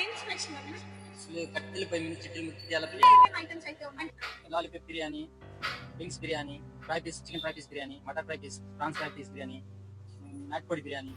ఏం స్పెషల్ అన్న? అసలు కట్టెల పొయ్యి మీద చిట్టెలు ముత్యాల ఇంకా బిర్యానీ, ఏమేమి ఐటమ్స్ అయితే ఉన్నాయి? Lollipop biryani, wings biryani, fry piece, chicken fry piece biryani, మటర్ fry piece, prawns fry piece biryani, నాటుకోడి biryani.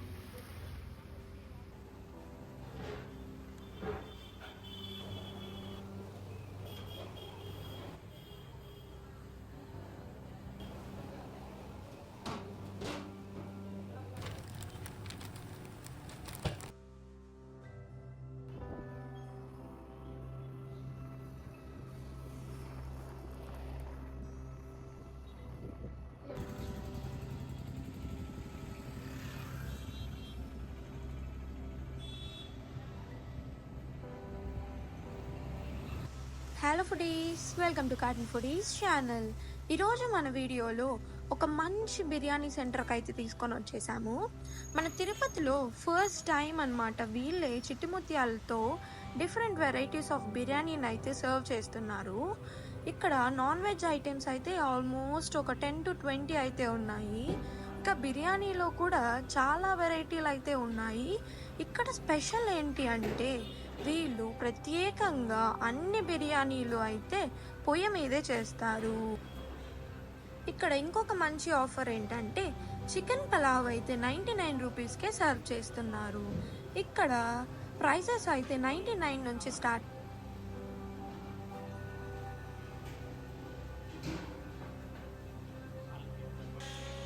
Hello foodies, welcome to Carton foodies channel. ఈరోజు మన వీడియోలో ఒక మంచి బిర్యానీ సెంటర్కి అయితే తీసుకొని వచ్చేసాము. మన తిరుపతిలో ఫస్ట్ టైం అన్నమాట వీళ్ళే చిట్టిముత్యాలతో డిఫరెంట్ వెరైటీస్ ఆఫ్ బిర్యానీని అయితే సర్వ్ చేస్తున్నారు. ఇక్కడ నాన్ వెజ్ ఐటమ్స్ అయితే ఆల్మోస్ట్ ఒక 10 to 20 అయితే ఉన్నాయి. ఇంకా బిర్యానీలో కూడా చాలా వెరైటీలు అయితే ఉన్నాయి. ఇక్కడ స్పెషల్ ఏంటి అంటే వీళ్ళు ప్రత్యేకంగా అన్ని బిర్యానీలు అయితే పొయ్యి మీదే చేస్తారు. ఇక్కడ ఇంకొక మంచి ఆఫర్ ఏంటంటే చికెన్ పలావ్ అయితే 99 రూపీస్కే సర్వ్ చేస్తున్నారు. ఇక్కడ ప్రైసెస్ అయితే 99 నుంచి స్టార్ట్.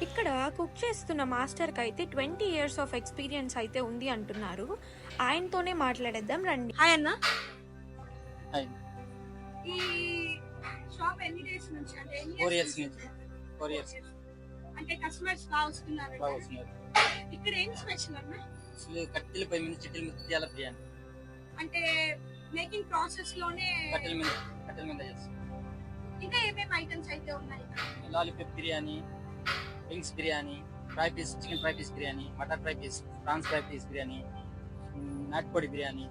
ఇక్కడ కుక్ చేస్తున్న మాస్టర్కి అయితే 20 years ఆఫ్ ఎక్స్పీరియన్స్ అయితే ఉంది అంటున్నారు. ఆయనతోనే మాట్లాడేద్దాం రండి. హాయ్ అన్న, హాయ్. ఈ షాప్ ఎన్ని డేస్ నుంచి అంటే ఎన్ని 4 years నుంచి? నుంచి. 4 years. అంటే కస్టమర్స్ బాగా వస్తున్నారు. బాగా వస్తున్నారు. ఇక్కడ ఏం స్పెషల్ అన్న? అసలు కట్టెల పొయ్యి మీద చిట్టెలు ముత్యాల బిర్యానీ, అంటే మేకింగ్ ప్రాసెస్ లోనే కట్టెల మీద చేస్తాం. ఇంకా ఏమేమి ఐటమ్స్ అయితే ఉన్నాయి? Lollipop biryani, wings biryani, fry piece, chicken fry piece biryani, మటర్ fry piece, prawns fry piece biryani, నాటుకోడి బిర్యానీ.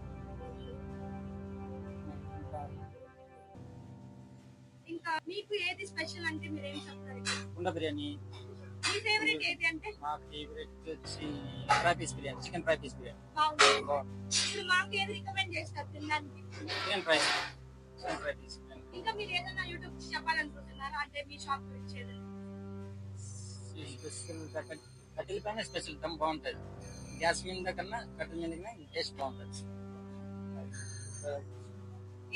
ఇంకా మీకు ఏది స్పెషల్ అంటే మీరు ఏం చెప్తారు? కుండ బిర్యానీ. మీ ఫేవరెట్ ఏది అంటే? మా ఫేవరెట్ వచ్చి fry piece biryani, chicken fry piece biryani. బాగుంది. ఇప్పుడు మాకు ఏది రికమెండ్ చేస్తారు తినడానికి? Chicken fry piece biryani. ఇంకా మీరు ఏదైనా యూట్యూబ్ చెప్పాలనుకుంటున్నారా అంటే మీ షాప్ గురించి ఏదైనా? స్పెషల్ కట్టెల పైన స్పెషల్ దమ్ బాగుంటుంది. గ్యాస్ మీద కన్నా కట్టెల మీద టేస్ట్ బాగుంటుంది.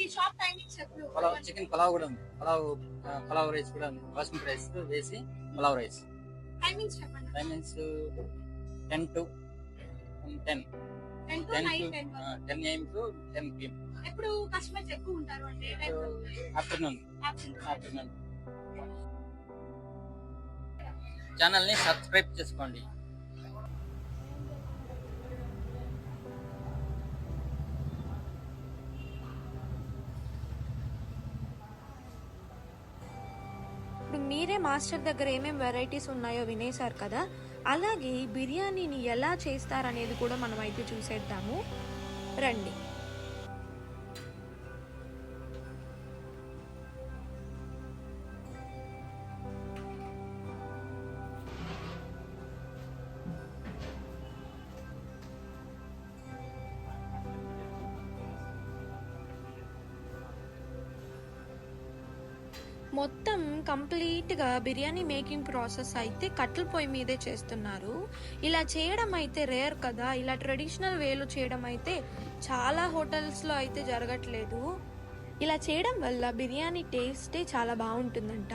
ఈ షాప్ టైమింగ్స్ ఎప్పుడు? చికెన్ పలావ్ కూడా ఉంది. పలావ్ రైస్ కూడా ఉంది. బాస్మతి రైస్ వేసి పలావ్ రైస్. టైమింగ్స్ చెప్పండి. Timings 10 to 10. 10 to 9 10 AM to 10 PM. ఎప్పుడు కస్టమర్స్ ఎక్కువ ఉంటారు అంటే ఏ టైం? ఆఫ్టర్నూన్. ఆఫ్టర్నూన్. ఛానల్ ని సబ్స్క్రైబ్ చేసుకోండి. ఇప్పుడు మీరే మాస్టర్ దగ్గర ఏమేమి వెరైటీస్ ఉన్నాయో వినేశారు కదా. అలాగే బిర్యానీని ఎలా చేస్తారనేది కూడా మనం అయితే చూసేద్దాము రండి. మొత్తం కంప్లీట్గా బిర్యానీ మేకింగ్ ప్రాసెస్ అయితే కట్టెల పొయ్యి మీదే చేస్తున్నారు. ఇలా చేయడం అయితే రేర్ కదా. ఇలా ట్రెడిషనల్ వేలో చేయడం అయితే చాలా హోటల్స్లో అయితే జరగట్లేదు. ఇలా చేయడం వల్ల బిర్యానీ టేస్టే చాలా బాగుంటుందంట.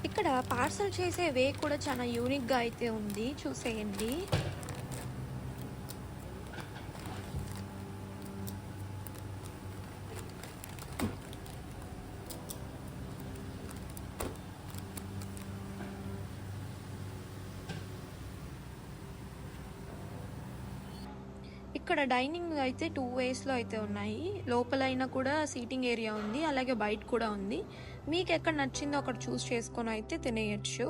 ఇక్కడ పార్సల్ చేసే వే కూడా చాలా యూనిక్గా అయితే ఉంది, చూసేయండి. ఇక్కడ డైనింగ్ అయితే 2 వేస్లో అయితే ఉన్నాయి. లోపలైనా కూడా సీటింగ్ ఏరియా ఉంది, అలాగే బయట కూడా ఉంది. మీకు ఎక్కడ నచ్చిందో అక్కడ చూస్ చేసుకొని అయితే తినేయచ్చు.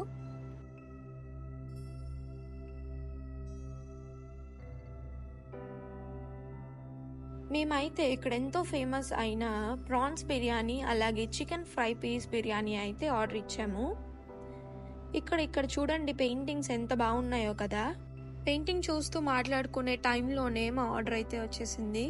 మేమైతే ఇక్కడ ఎంతో ఫేమస్ అయిన ప్రాన్స్ బిర్యానీ అలాగే చికెన్ ఫ్రై పీస్ బిర్యానీ అయితే ఆర్డర్ ఇచ్చాము. ఇక్కడ చూడండి పెయింటింగ్స్ ఎంత బాగున్నాయో కదా. పెయింటింగ్ చూస్తూ మాట్లాడుకునే టైంలోనే మా ఆర్డర్ అయితే వచ్చేసింది.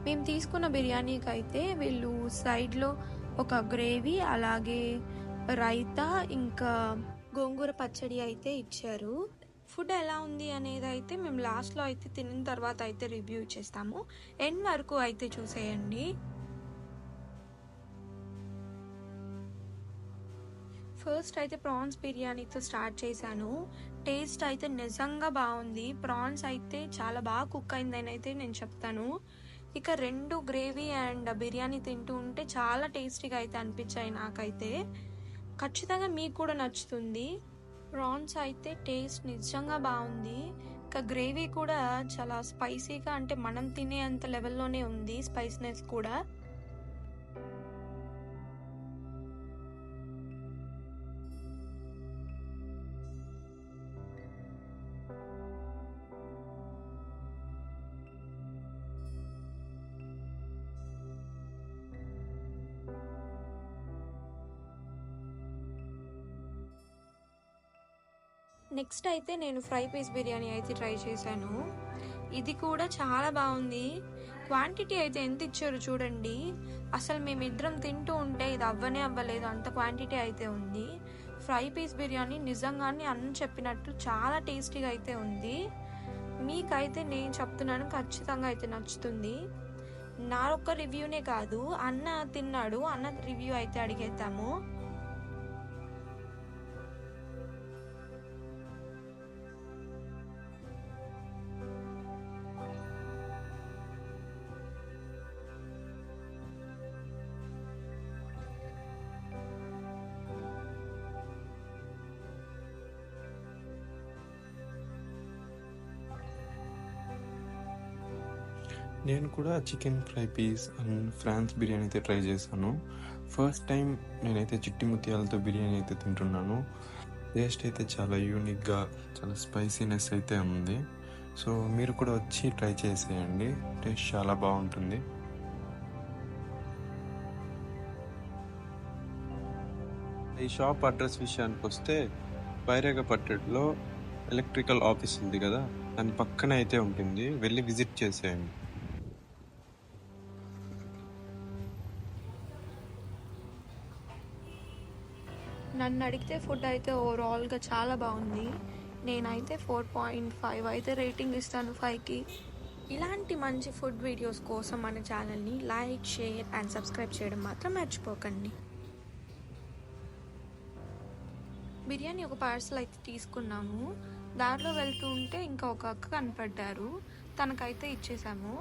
మేము తీసుకున్న బిర్యానీకి అయితే వీళ్ళు సైడ్లో ఒక గ్రేవీ అలాగే రైతా ఇంకా గోంగూర పచ్చడి అయితే ఇచ్చారు. ఫుడ్ ఎలా ఉంది అనేది అయితే మేము లాస్ట్లో అయితే తినిన తర్వాత అయితే రివ్యూ ఇచ్చేస్తాము. ఎండ్ వరకు అయితే చూసేయండి. ఫస్ట్ అయితే ప్రాన్స్ బిర్యానీతో స్టార్ట్ చేశాను. టేస్ట్ అయితే నిజంగా బాగుంది. ప్రాన్స్ అయితే చాలా బాగా కుక్ అయిందని అయితే నేను చెప్తాను. ఇక 2 గ్రేవీ అండ్ బిర్యానీ తింటూ ఉంటే చాలా టేస్టీగా అయితే అనిపించాయి నాకైతే. ఖచ్చితంగా మీకు కూడా నచ్చుతుంది. ప్రాన్స్ అయితే టేస్ట్ నిజంగా బాగుంది. ఇక గ్రేవీ కూడా చాలా స్పైసీగా, అంటే మనం తినే అంత లెవెల్లోనే ఉంది స్పైసీనెస్ కూడా. నెక్స్ట్ అయితే నేను ఫ్రై పీస్ బిర్యానీ అయితే ట్రై చేశాను. ఇది కూడా చాలా బాగుంది. క్వాంటిటీ అయితే ఎంత ఇచ్చారు చూడండి. అసలు మేమిద్దరం తింటూ ఉంటే ఇది అవ్వలేదు, అంత క్వాంటిటీ అయితే ఉంది. ఫ్రై పీస్ బిర్యానీ నిజంగానే అన్న చెప్పినట్టు చాలా టేస్టీగా అయితే ఉంది. మీకైతే నేను చెప్తున్నాను, ఖచ్చితంగా అయితే నచ్చుతుంది. నా ఒక్క రివ్యూనే కాదు, అన్న తిన్నాడు, అన్న రివ్యూ అయితే అడిగేద్దాము. నేను కూడా chicken fry piece and prawns biryani అయితే ట్రై చేశాను. ఫస్ట్ టైం నేనైతే చిట్టి ముత్యాలతో బిర్యానీ అయితే తింటున్నాను. టేస్ట్ అయితే చాలా యూనిక్గా, చాలా స్పైసీనెస్ అయితే ఉంది. సో మీరు కూడా వచ్చి ట్రై చేసేయండి, టేస్ట్ చాలా బాగుంటుంది. ఈ షాప్ అడ్రస్ విషయానికి వస్తే బైరేగపట్టణలో ఎలక్ట్రికల్ ఆఫీస్ ఉంది కదా, దాని పక్కన అయితే ఉంటుంది, వెళ్ళి విజిట్ చేసేయండి. నన్ను అడిగితే ఫుడ్ అయితే ఓవరాల్గా చాలా బాగుంది. నేనైతే 4.5 అయితే రేటింగ్ ఇస్తాను 5కి. ఇలాంటి మంచి ఫుడ్ వీడియోస్ కోసం మన ఛానల్ని లైక్, షేర్ అండ్ సబ్స్క్రైబ్ చేయడం మాత్రం మర్చిపోకండి. బిర్యానీ ఒక పార్సల్ అయితే తీసుకున్నాము. దారిలో వెళ్తూ ఉంటే ఇంకా ఒక అక్క కనపడ్డారు, తనకైతే ఇచ్చేసాము.